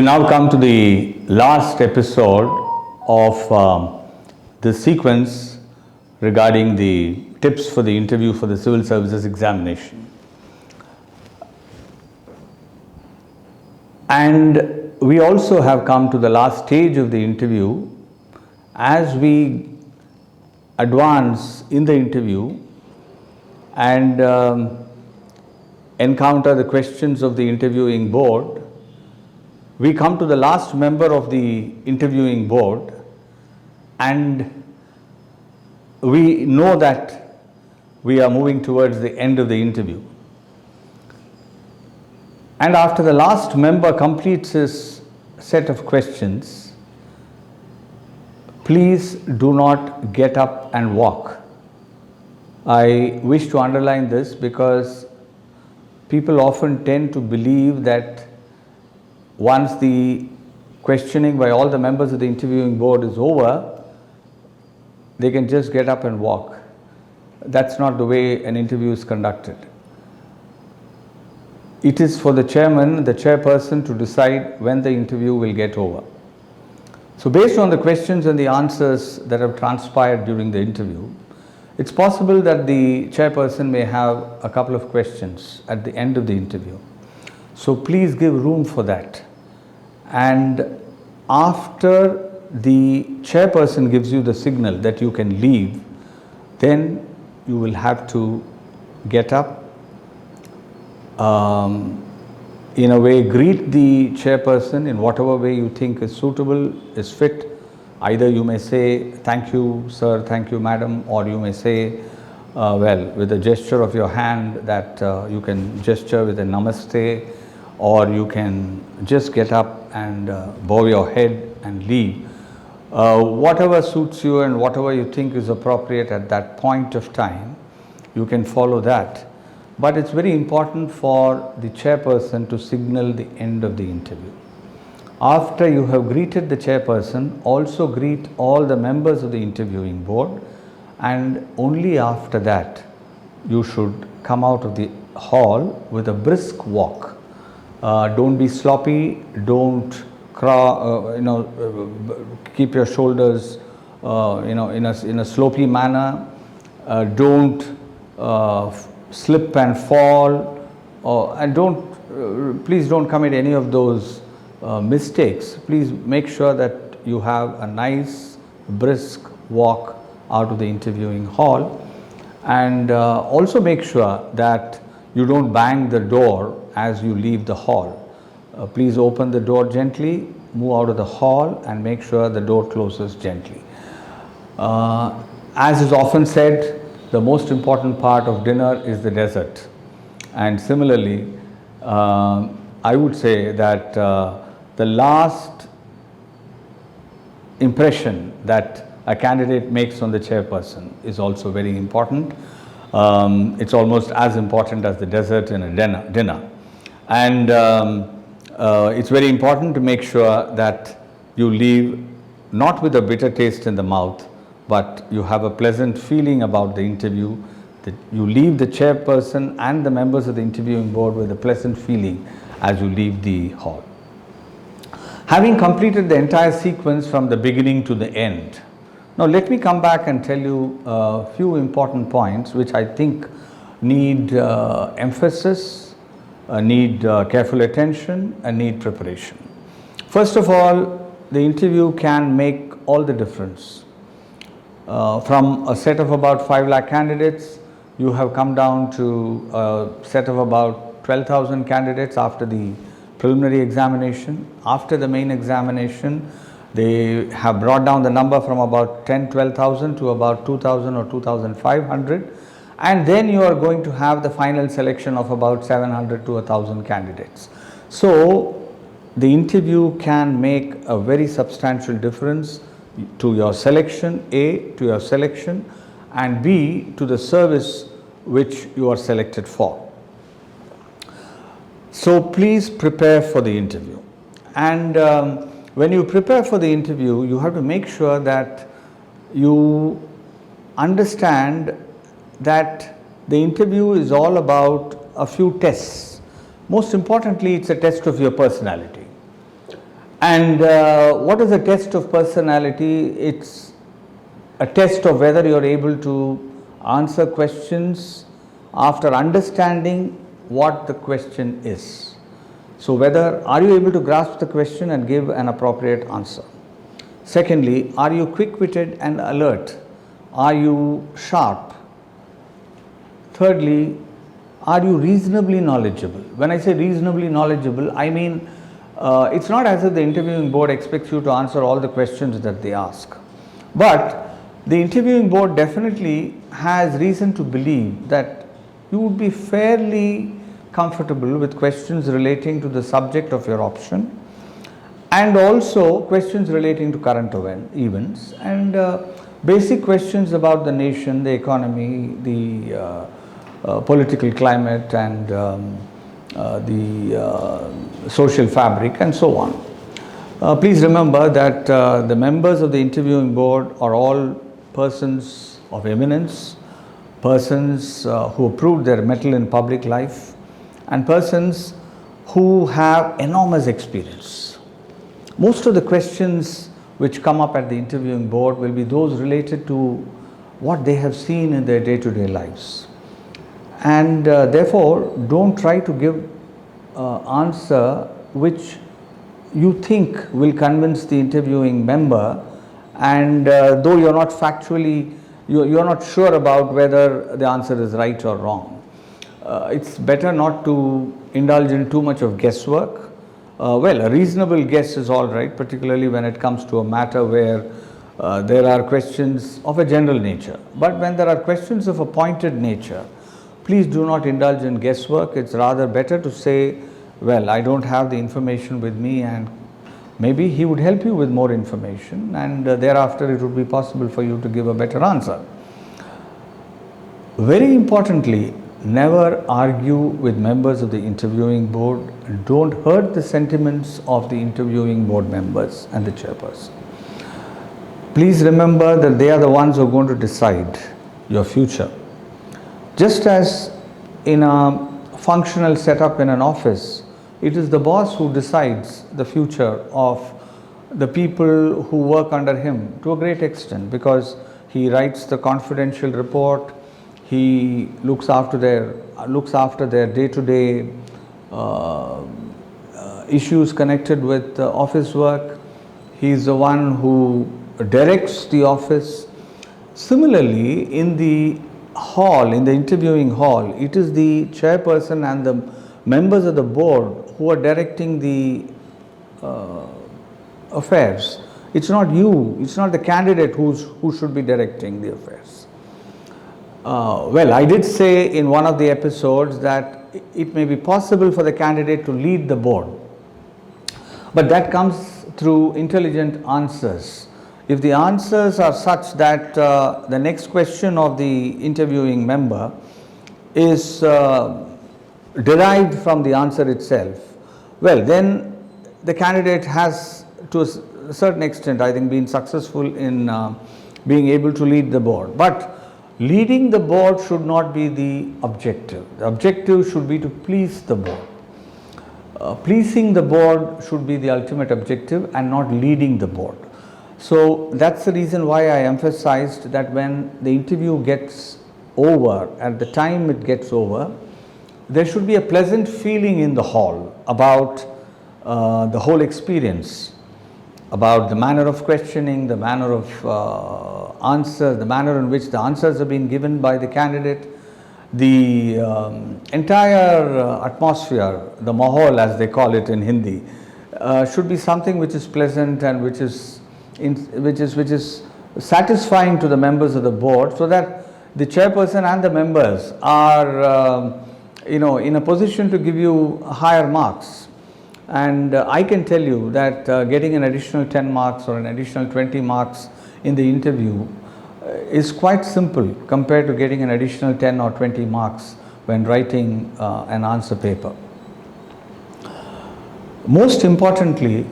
now come to the last episode of this sequence regarding the tips for the interview for the civil services examination. And we also have come to the last stage of the interview. As we advance in the interview and encounter the questions of the interviewing board, we come to the last member of the interviewing board, and we know that we are moving towards the end of the interview. And after the last member completes his set of questions, please do not get up and walk. I wish to underline this because people often tend to believe that once the questioning by all the members of the interviewing board is over, they can just get up and walk. That's not the way an interview is conducted. It is for the chairman, the chairperson, to decide when the interview will get over. So based on the questions and the answers that have transpired during the interview, it's possible that the chairperson may have a couple of questions at the end of the interview. So please give room for that. And after the chairperson gives you the signal that you can leave, then you will have to get up, in a way greet the chairperson in whatever way you think is suitable, is fit. Either you may say, "Thank you, sir," "Thank you, madam," or you may say, well, with a gesture of your hand that you can gesture with a namaste, or you can just get up and bow your head and leave. Whatever suits you and whatever you think is appropriate at that point of time, you can follow that. But it's very important for the chairperson to signal the end of the interview. After you have greeted the chairperson, also greet all the members of the interviewing board, and only after that you should come out of the hall with a brisk walk. Don't be sloppy, don't keep your shoulders in a slopey manner, don't slip and fall, and please don't commit any of those mistakes. Please make sure that you have a nice brisk walk out of the interviewing hall, and also make sure that you don't bang the door as you leave the hall. Please open the door gently, move out of the hall, and make sure the door closes gently. As is often said, the most important part of dinner is the dessert. And similarly, I would say that the last impression that a candidate makes on the chairperson is also very important. It's almost as important as the dessert in a dinner. And it's very important to make sure that you leave not with a bitter taste in the mouth, but you have a pleasant feeling about the interview, that you leave the chairperson and the members of the interviewing board with a pleasant feeling as you leave the hall. Having completed the entire sequence from the beginning to the end, now let me come back and tell you a few important points which I think need emphasis, need careful attention, and need preparation. First of all, the interview can make all the difference. From a set of about 5 lakh candidates, you have come down to a set of about 12,000 candidates after the preliminary examination. After the main examination, they have brought down the number from about 12,000 to about 2,000 or 2,500, and then you are going to have the final selection of about 700 to 1,000 candidates. So the interview can make a very substantial difference to your selection, A, to your selection, and B, to the service which you are selected for. So please prepare for the interview. And when you prepare for the interview, you have to make sure that you understand that the interview is all about a few tests. Most importantly, it's a test of your personality. And what is a test of personality? It's a test of whether you are able to answer questions after understanding what the question is. So whether are you able to grasp the question and give an appropriate answer. Secondly, are you quick-witted and alert? Are you sharp? Thirdly, are you reasonably knowledgeable? When I say reasonably knowledgeable, I mean it's not as if the interviewing board expects you to answer all the questions that they ask. But the interviewing board definitely has reason to believe that you would be fairly comfortable with questions relating to the subject of your option, and also questions relating to current events and basic questions about the nation, the economy, the political climate and the social fabric and so on. Please remember that the members of the interviewing board are all persons of eminence, persons who have proved their mettle in public life, and persons who have enormous experience. Most of the questions which come up at the interviewing board will be those related to what they have seen in their day-to-day lives. And therefore, don't try to give answer which you think will convince the interviewing member, and though you're not factually, you're not sure about whether the answer is right or wrong. It's better not to indulge in too much of guesswork. Well, a reasonable guess is all right, particularly when it comes to a matter where there are questions of a general nature. But when there are questions of a pointed nature, please do not indulge in guesswork. It's rather better to say, well, I don't have the information with me, and maybe he would help you with more information, and thereafter it would be possible for you to give a better answer. Very importantly, never argue with members of the interviewing board, and don't hurt the sentiments of the interviewing board members and the chairperson. Please remember that they are the ones who are going to decide your future. Just as in a functional setup in an office, it is the boss who decides the future of the people who work under him to a great extent, because he writes the confidential report, he looks after their day-to-day issues connected with office work. He is the one who directs the office. Similarly, in the hall, in the interviewing hall, it is the chairperson and the members of the board who are directing the affairs. It's not you, it's not the candidate who should be directing the affairs. Well, I did say in one of the episodes that it may be possible for the candidate to lead the board, but that comes through intelligent answers. If the answers are such that the next question of the interviewing member is derived from the answer itself, well, then the candidate has, to a certain extent, I think, been successful in being able to lead the board. But leading the board should not be the objective. The objective should be to please the board. Pleasing the board should be the ultimate objective and not leading the board. So that's the reason why I emphasized that when the interview gets over, at the time it gets over, there should be a pleasant feeling in the hall about the whole experience, about the manner of questioning, the manner of answer, the manner in which the answers have been given by the candidate, the entire atmosphere, the mahal as they call it in Hindi, should be something which is pleasant and which is satisfying to the members of the board, so that the chairperson and the members are in a position to give you higher marks. And I can tell you that getting an additional 10 marks or an additional 20 marks in the interview is quite simple compared to getting an additional 10 or 20 marks when writing an answer paper. Most importantly,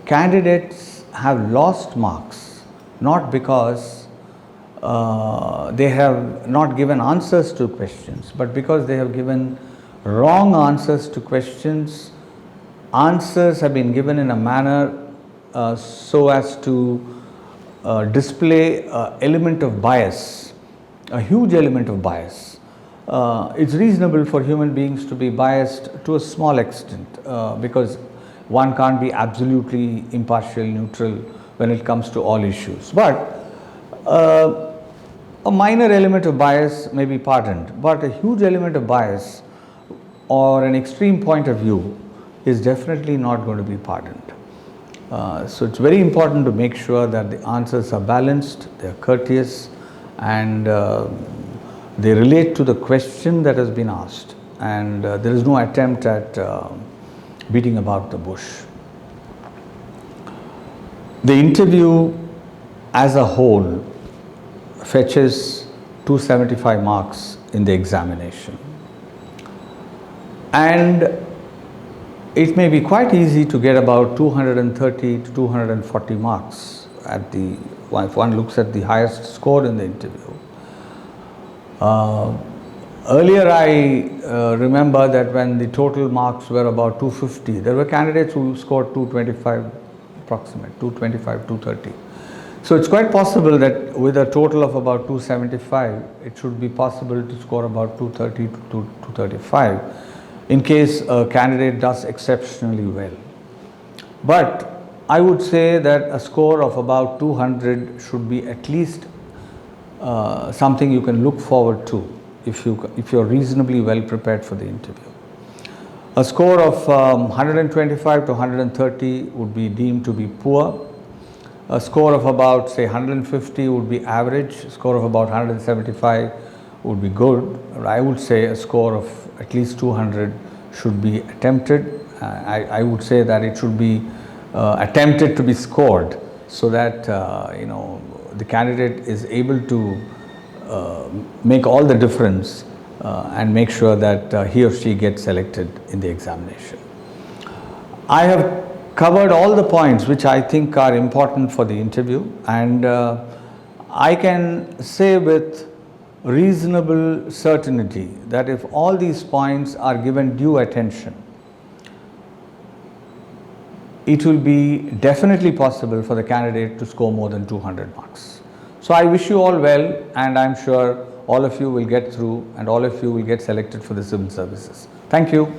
candidates have lost marks not because they have not given answers to questions, but because they have given wrong answers to questions answers have been given in a manner so as to display an element of bias, a huge element of bias. It's reasonable for human beings to be biased to a small extent because one can't be absolutely impartial, neutral when it comes to all issues. But a minor element of bias may be pardoned, but a huge element of bias or an extreme point of view is definitely not going to be pardoned. So it's very important to make sure that the answers are balanced, they are courteous, and they relate to the question that has been asked, and there is no attempt at beating about the bush. The interview as a whole fetches 275 marks in the examination, and it may be quite easy to get about 230 to 240 marks at the, if one looks at the highest score in the interview. Earlier I remember that when the total marks were about 250, there were candidates who scored 225 approximate, 225, 230. So it's quite possible that with a total of about 275, it should be possible to score about 230 to 235 in case a candidate does exceptionally well. But I would say that a score of about 200 should be at least something you can look forward to if you're reasonably well prepared for the interview. A score of 125 to 130 would be deemed to be poor. A score of about, say, 150 would be average. A score of about 175 would be good. I would say a score of at least 200 should be attempted. I would say that it should be attempted to be scored so that the candidate is able to make all the difference and make sure that he or she gets selected in the examination. I have covered all the points which I think are important for the interview, and I can say with reasonable certainty that if all these points are given due attention, it will be definitely possible for the candidate to score more than 200 marks. So I wish you all well, and I'm sure all of you will get through and all of you will get selected for the civil services. Thank you.